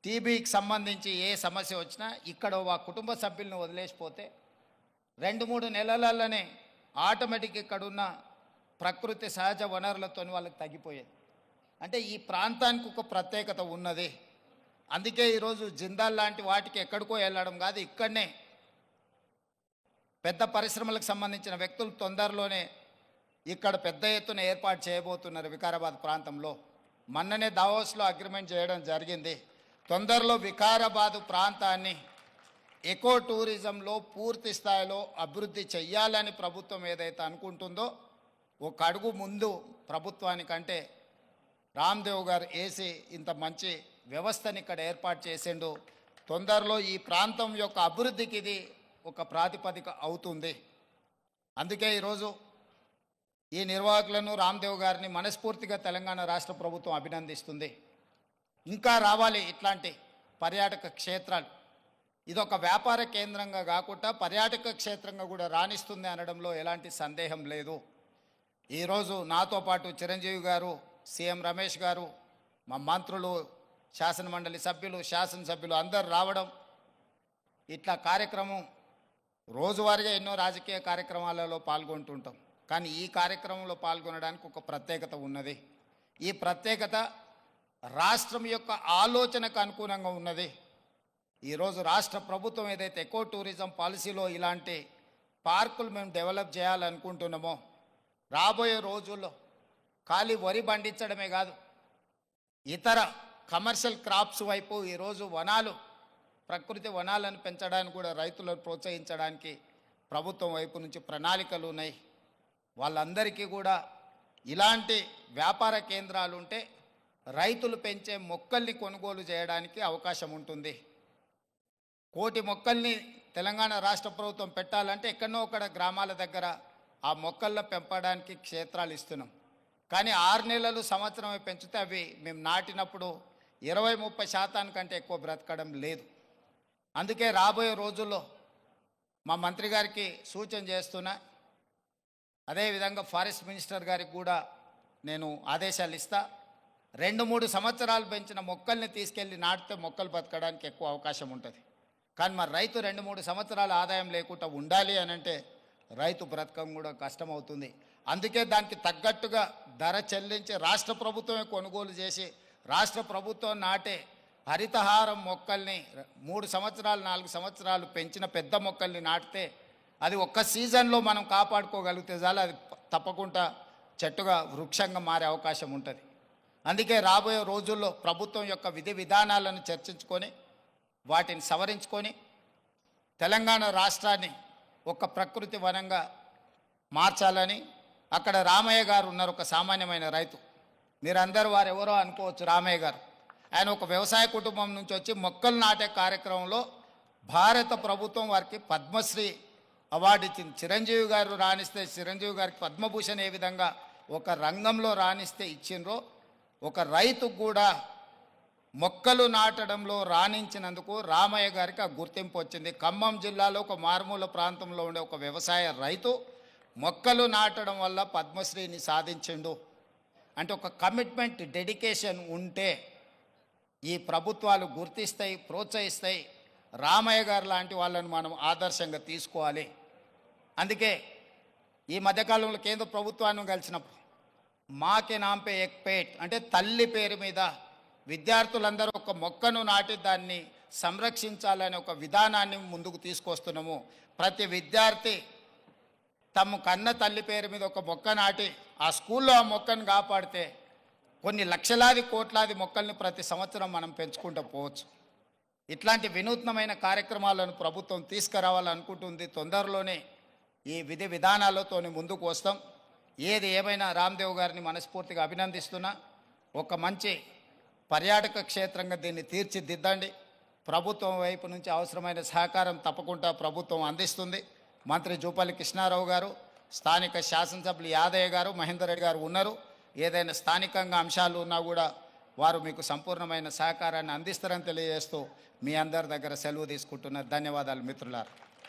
టీబీకి సంబంధించి ఏ సమస్య వచ్చినా ఇక్కడ ఆ కుటుంబ సభ్యులను వదిలేసిపోతే 2-3 నెలలలోనే ఆటోమేటిక్ ఇక్కడ ఉన్న ప్రకృతి సహజ వనరులతో వాళ్ళకి తగ్గిపోయేది. అంటే ఈ ప్రాంతానికి ఒక ప్రత్యేకత ఉన్నది. అందుకే ఈరోజు జిందాల్ లాంటి వాటికి ఎక్కడికో వెళ్ళడం కాదు, ఇక్కడనే పెద్ద పరిశ్రమలకు సంబంధించిన వ్యక్తులు తొందరలోనే ఇక్కడ పెద్ద ఎత్తున ఏర్పాటు చేయబోతున్నారు వికారాబాద్ ప్రాంతంలో. మొన్ననే దావోస్లో అగ్రిమెంట్ చేయడం జరిగింది. తొందరలో వికారాబాద్ ప్రాంతాన్ని ఎకో టూరిజంలో పూర్తి స్థాయిలో అభివృద్ధి చెయ్యాలని ప్రభుత్వం ఏదైతే అనుకుంటుందో ఒక అడుగు ముందు ప్రభుత్వానికంటే రామ్దేవ్ గారు వేసి ఇంత మంచి వ్యవస్థని ఇక్కడ ఏర్పాటు చేసిండు. తొందరలో ఈ ప్రాంతం యొక్క అభివృద్ధికి ఇది ఒక ప్రాతిపదిక అవుతుంది. అందుకే ఈరోజు ఈ నిర్వాహకులను రామ్దేవ్ గారిని మనస్ఫూర్తిగా తెలంగాణ రాష్ట్ర ప్రభుత్వం అభినందిస్తుంది. ఇంకా రావాలి ఇట్లాంటి పర్యాటక క్షేత్రాలు. ఇదొక వ్యాపార కేంద్రంగా కాకుండా పర్యాటక క్షేత్రంగా కూడా రాణిస్తుంది అనడంలో ఎలాంటి సందేహం లేదు. ఈరోజు నాతో పాటు చిరంజీవి గారు, సీఎం రమేష్ గారు, మా మంత్రులు, శాసనమండలి సభ్యులు, శాసనసభ్యులు అందరు రావడం, ఇట్లా కార్యక్రమం రోజువారీగా ఎన్నో రాజకీయ కార్యక్రమాలలో పాల్గొంటుంటాం. కానీ ఈ కార్యక్రమంలో పాల్గొనడానికి ఒక ప్రత్యేకత ఉన్నది. ఈ ప్రత్యేకత రాష్ట్రం యొక్క ఆలోచనకు అనుగుణంగా ఉన్నది. ఈరోజు రాష్ట్ర ప్రభుత్వం ఏదైతే ఎకో టూరిజం పాలసీలో ఇలాంటి పార్కులు మేము డెవలప్ చేయాలనుకుంటున్నామో రాబోయే రోజుల్లో ఖాళీ వరి పండించడమే కాదు, ఇతర కమర్షియల్ క్రాప్స్ వైపు ఈరోజు వనాలు, ప్రకృతి వనాలను పెంచడానికి కూడా రైతులను ప్రోత్సహించడానికి ప్రభుత్వం వైపు నుంచి ప్రణాళికలు ఉన్నాయి. వాళ్ళందరికీ కూడా ఇలాంటి వ్యాపార కేంద్రాలు ఉంటే రైతులు పెంచే మొక్కల్ని కొనుగోలు చేయడానికి అవకాశం ఉంటుంది. 1,000,000 మొక్కల్ని తెలంగాణ రాష్ట్ర ప్రభుత్వం పెట్టాలంటే ఎక్కడనో ఒకడ గ్రామాల దగ్గర ఆ మొక్కల్లో పెంపడానికి క్షేత్రాలు ఇస్తున్నాం. కానీ 6 నెలలు సంవత్సరం పెంచితే అవి మేము నాటినప్పుడు 20-30% ఎక్కువ బ్రతకడం లేదు. అందుకే రాబోయే రోజుల్లో మా మంత్రి గారికి సూచన చేస్తున్నా, అదేవిధంగా ఫారెస్ట్ మినిస్టర్ గారికి కూడా నేను ఆదేశాలు ఇస్తా. 2-3 సంవత్సరాలు పెంచిన మొక్కల్ని తీసుకెళ్ళి నాటితే మొక్కలు బతకడానికి ఎక్కువ అవకాశం ఉంటుంది. కానీ మరి రైతు 2-3 సంవత్సరాల ఆదాయం లేకుండా ఉండాలి అని అంటే రైతు బ్రతకం కూడా కష్టమవుతుంది. అందుకే దానికి తగ్గట్టుగా ధర చెల్లించి రాష్ట్ర ప్రభుత్వమే కొనుగోలు చేసి రాష్ట్ర ప్రభుత్వం నాటే హరితహారం మొక్కల్ని 3 సంవత్సరాలు 4 సంవత్సరాలు పెంచిన పెద్ద మొక్కల్ని నాటితే అది ఒక్క సీజన్లో మనం కాపాడుకోగలిగితే చాలు, అది తప్పకుండా చెట్టుగా వృక్షంగా మారే అవకాశం ఉంటుంది. అందుకే రాబోయే రోజుల్లో ప్రభుత్వం యొక్క విధి విధానాలను చర్చించుకొని వాటిని సవరించుకొని తెలంగాణ రాష్ట్రాన్ని ఒక ప్రకృతి వనంగా మార్చాలని. అక్కడ రామయ్య గారు ఉన్నారు, ఒక సామాన్యమైన రైతు. మీరందరూ వారు ఎవరో అనుకోవచ్చు. రామయ్య గారు ఆయన ఒక వ్యవసాయ కుటుంబం నుంచి వచ్చి మొక్కలు నాటే కార్యక్రమంలో భారత ప్రభుత్వం వారికి పద్మశ్రీ అవార్డు ఇచ్చింది. చిరంజీవి గారు రాణిస్తే చిరంజీవి గారికి పద్మభూషణ్ ఏ విధంగా ఒక రంగంలో రాణిస్తే ఇచ్చిండ్రో ఒక రైతుకు కూడా మొక్కలు నాటడంలో రాణించినందుకు రామయ్య గారికి ఆ గుర్తింపు వచ్చింది. ఖమ్మం జిల్లాలో ఒక మారుమూల ప్రాంతంలో ఉండే ఒక వ్యవసాయ రైతు మొక్కలు నాటడం వల్ల పద్మశ్రీని సాధించిండు. అంటే ఒక కమిట్మెంట్, డెడికేషన్ ఉంటే ఈ ప్రభుత్వాలు గుర్తిస్తాయి, ప్రోత్సహిస్తాయి. రామయ్య గారు లాంటి వాళ్ళని మనం ఆదర్శంగా తీసుకోవాలి. అందుకే ఈ మధ్యకాలంలో కేంద్ర ప్రభుత్వాన్ని కలిసినప్పుడు మాకే నాంపే ఎక్ పేట్ అంటే తల్లి పేరు మీద విద్యార్థులందరూ ఒక మొక్కను నాటి దాన్ని సంరక్షించాలనే ఒక విధానాన్ని ముందుకు తీసుకొస్తున్నాము. ప్రతి విద్యార్థి తమ కన్న తల్లి పేరు మీద ఒక మొక్క నాటి ఆ స్కూల్లో ఆ మొక్కను కాపాడితే కొన్ని లక్షలాది కోట్లాది మొక్కల్ని ప్రతి సంవత్సరం మనం పెంచుకుంటూ పోవచ్చు. ఇట్లాంటి వినూత్నమైన కార్యక్రమాలను ప్రభుత్వం తీసుకురావాలనుకుంటుంది. తొందరలోనే ఈ విధి విధానాలతో ముందుకు వస్తాం. ఏది ఏమైనా రామ్దేవ్ గారిని మనస్ఫూర్తిగా అభినందిస్తున్నా. ఒక మంచి పర్యాటక క్షేత్రంగా దీన్ని తీర్చిదిద్దండి. ప్రభుత్వం వైపు నుంచి అవసరమైన సహకారం తప్పకుండా ప్రభుత్వం అందిస్తుంది. మంత్రి జూపల్లి కృష్ణారావు గారు, స్థానిక శాసనసభ్యులు యాదయ్య గారు, మహేందర్ రెడ్డి గారు ఉన్నారు. ఏదైనా స్థానికంగా అంశాలు ఉన్నా కూడా వారు మీకు సంపూర్ణమైన సహకారాన్ని అందిస్తారని తెలియజేస్తూ మీ అందరి దగ్గర సెలవు తీసుకుంటున్నారు. ధన్యవాదాలు మిత్రులారా.